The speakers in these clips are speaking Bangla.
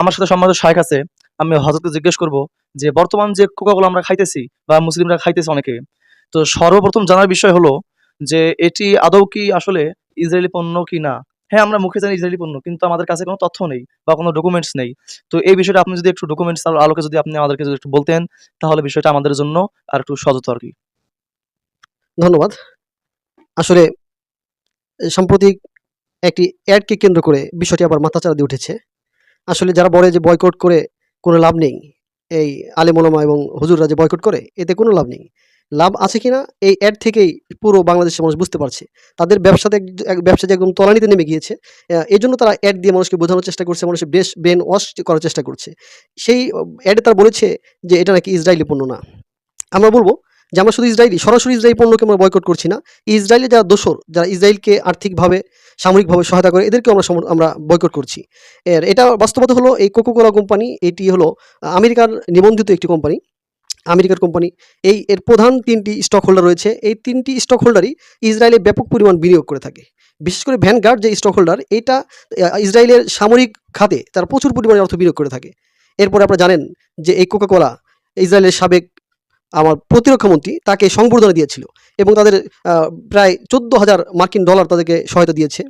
আমার সাথে সম্মানিত শায়েখ আছে, আমি হযরতকে জিজ্ঞেস করব যে বর্তমান যে কোকা-কোলা আমরা খাইতেছি বা মুসলিমরা খাইতেছে অনেকে। তো সর্বপ্রথম জানার বিষয় হলো যে এটি আদৌ কি আসলে ইসরায়েলি পণ্য কিনা? হ্যাঁ, আমরা মুখে জানি ইসরায়েলি পণ্য, কিন্তু আমাদের কাছে কোনো তথ্য নেই বা কোনো ডকুমেন্টস নেই। তো এই বিষয়টা আপনি যদি একটু ডকুমেন্টস আলোকে যদি আপনি আমাদেরকে যদি একটু বলতেন, তাহলে বিষয়টা আমাদের জন্য আরেকটু সহজ হতো আরকি। ধন্যবাদ। আসলে সাম্প্রতিক একটি অ্যাডকে কেন্দ্র করে বিষয়টি আবার মাথাচাড়া দিয়ে উঠেছে। আসলে যারা বলে যে বয়কট করে কোনো লাভ নেই, এই আলেম ওলামা এবং হুজুররা যে বয়কট করে এতে কোনো লাভ নেই। লাভ আছে কিনা এই অ্যাড থেকেই পুরো বাংলাদেশের মানুষ বুঝতে পারছে। তাদের ব্যবসাতে ব্যবসা যে একদম তলানিতে নেমে গিয়েছে। এজন্য তারা অ্যাড দিয়ে মানুষকে বোঝানোর চেষ্টা করছে, মানুষের ব্রেন ওয়াশ করার চেষ্টা করছে। সেই অ্যাডে তারা বলেছে যে এটা নাকি ইসরায়েলি পণ্য না। আমরা বলব যে আমরা শুধু সরাসরি ইসরায়েলি পণ্যকে আমরা বয়কট করছি না। ইসরায়েলে যারা দোসর, যারা ইসরায়েলকে আর্থিকভাবে, সামরিকভাবে সহায়তা করে এদেরকেও আমরা বয়কট করছি। এটা বাস্তবতা হলো এই কোকা-কোলা কোম্পানি এটি হলো আমেরিকার নিবন্ধিত একটি কোম্পানি। আমেরিকার কোম্পানি। এর প্রধান ৩ টি স্টক হোল্ডার রয়েছে। এই ৩ টি স্টক হোল্ডারই ইসরায়েলে ব্যাপক পরিমাণ বিনিয়োগ করে থাকে। বিশেষ করে ভ্যানগার্ড যে স্টক হোল্ডার এটা ইসরায়েলের সামরিক খাতে তারা প্রচুর পরিমাণে অর্থ বিনিয়োগ করে থাকে। এরপরে আপনারা জানেন যে এই কোকা-কোলা ইসরায়েলের সাবেক প্রতিরক্ষা মন্ত্রী তাকে সংবর্ধনা দিয়েছিল এবং তাদের প্রায় $১৪,০০০ তাদেরকে সহায়তা দিয়েছে।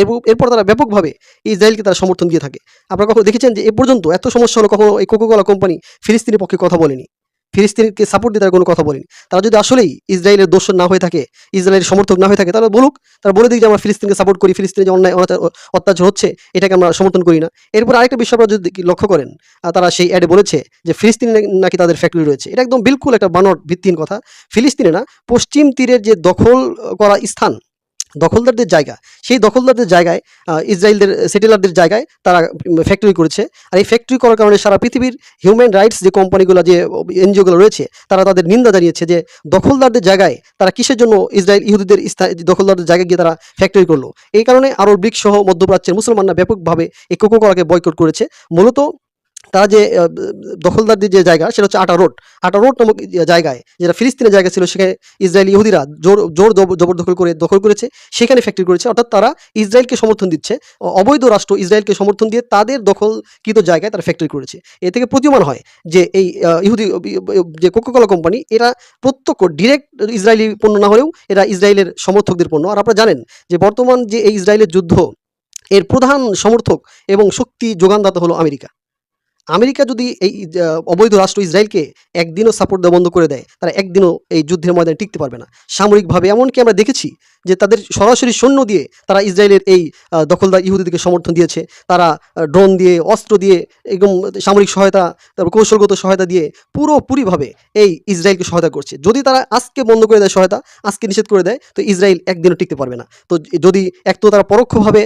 এবং এরপর তারা ব্যাপকভাবে ইসরায়েলকে তারা সমর্থন দিয়ে থাকে। আপনারা কখনো দেখেছেন যে এ পর্যন্ত এত সমস্যা হলো কখনো এই কোকা-কোলা কোম্পানি ফিলিস্তিনের পক্ষে কথা বলেনি। ফিলিস্তিনকে সাপোর্ট দিয়ে তারা কোনো কথা বলেনি। তারা যদি আসলেই ইসরায়েলের দোসর না হয়ে থাকে, ইসরায়েলের সমর্থক না হয়ে থাকে তাহলে বলুক, তারা বলে দিক যে আমরা ফিলিস্তিনকে সাপোর্ট করি, ফিলিস্তিনে যে অন্যায় অত্যাচার হচ্ছে এটাকে আমরা সমর্থন করি না। এরপর আরেকটা বিষয় আপনারা যদি লক্ষ্য করেন, তারা সেই অ্যাডে বলেছে যে ফিলিস্তিনে নাকি তাদের ফ্যাক্টরি রয়েছে। এটা একদম বিলকুল একটা বানোয়াট ভিত্তিহীন কথা। ফিলিস্তিনে না, পশ্চিম তীরের যে দখল করা স্থান, দখলদারদের জায়গা, সেই দখলদারদের জায়গায় ইসরায়েলদের সেটেলারদের জায়গায় তারা ফ্যাক্টরি করেছে। আর এই ফ্যাক্টরি করার কারণে সারা পৃথিবীর হিউম্যান রাইটস যে কোম্পানিগুলো, যে এনজিওগুলো রয়েছে তারা তাদের নিন্দা জানিয়েছে যে দখলদারদের জায়গায় তারা কিসের জন্য ইহুদিদের দখলদারদের জায়গায় গিয়ে তারা ফ্যাক্টরি করলো। এই কারণে আরব ব্রিক্স সহ মধ্যপ্রাচ্যের মুসলমানরা ব্যাপকভাবে এই কোকা-কোলাকে বয়কট করেছে। মূলত তারা যে দখলদারদের যে জায়গা সেটা হচ্ছে আটা রোড নামক জায়গায়, যেটা ফিলিস্তিনের জায়গা ছিল, সেখানে ইসরায়েলি ইহুদিরা জোর জবরদখল করে দখল করেছে, সেখানে ফ্যাক্টরি করেছে। অর্থাৎ তারা ইসরায়েলকে সমর্থন দিচ্ছে, অবৈধ রাষ্ট্র ইসরায়েলকে সমর্থন দিয়ে তাদের দখলকৃত জায়গায় তারা ফ্যাক্টরি করেছে। এ থেকে প্রতীয়মান হয় যে এই ইহুদি যে কোকা-কোলা কোম্পানি এরা প্রত্যক্ষ ডিরেক্ট ইসরায়েলি পণ্য না হলেও এরা ইসরায়েলের সমর্থকদের পণ্য। আর আপনারা জানেন যে বর্তমান যে এই ইসরায়েলের যুদ্ধ, এর প্রধান সমর্থক এবং শক্তি যোগানদাতা হলো আমেরিকা। আমেরিকা যদি এই অবৈধ রাষ্ট্র ইসরায়েলকে একদিনও সাপোর্ট দেওয়া বন্ধ করে দেয়, তারা একদিনও এই যুদ্ধের ময়দানে টিকতে পারবে না সামরিকভাবে। এমনকি আমরা দেখেছি যে তাদের সরাসরি সৈন্য দিয়ে তারা ইসরায়েলের এই দখলদার ইহুদিদেরকে সমর্থন দিয়েছে। তারা ড্রোন দিয়ে, অস্ত্র দিয়ে, এবং সামরিক সহায়তা, তারপর কৌশলগত সহায়তা দিয়ে পুরোপুরিভাবে এই ইসরায়েলকে সহায়তা করছে। যদি তারা আজকে বন্ধ করে দেয় সহায়তা, আজকে নিষেধ করে দেয়, তো ইসরায়েল একদিনও টিকতে পারবে না। তো যদি এক তো তারা পরোক্ষভাবে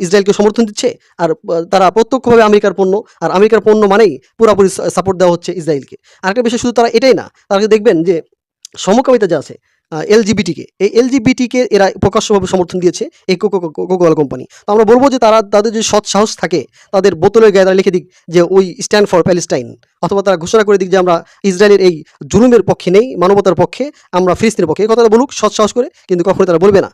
ইসরায়েলকে সমর্থন দিচ্ছে, আর তারা প্রত্যক্ষভাবে আমেরিকার পণ্য, আর আমেরিকার পণ্য মানেই পুরোপুরি সাপোর্ট দেওয়া হচ্ছে ইসরায়েলকে। আরেকটা বিষয়, শুধু তারা এটাই না, তারা দেখবেন যে সমকামিতা যে আছে, এলজিবিটিকে, এই এলজিবিটিকে এরা প্রকাশ্যভাবে সমর্থন দিয়েছে এই কোকা-কোলা কোম্পানি। তো আমরা বলবো যে তাদের যদি সৎ সাহস থাকে, তাদের বোতলের গায়ে তারা লিখে দিক যে উই স্ট্যান্ড ফর প্যালেস্টাইন, অথবা তারা ঘোষণা করে দিক যে আমরা ইসরায়েলের এই জুলুমের পক্ষে নেই, মানবতার পক্ষে, আমরা ফিলিস্তিনের পক্ষে। এই কথাটা বলুক সৎ সাহস করে, কিন্তু কখনোই তারা বলবে না।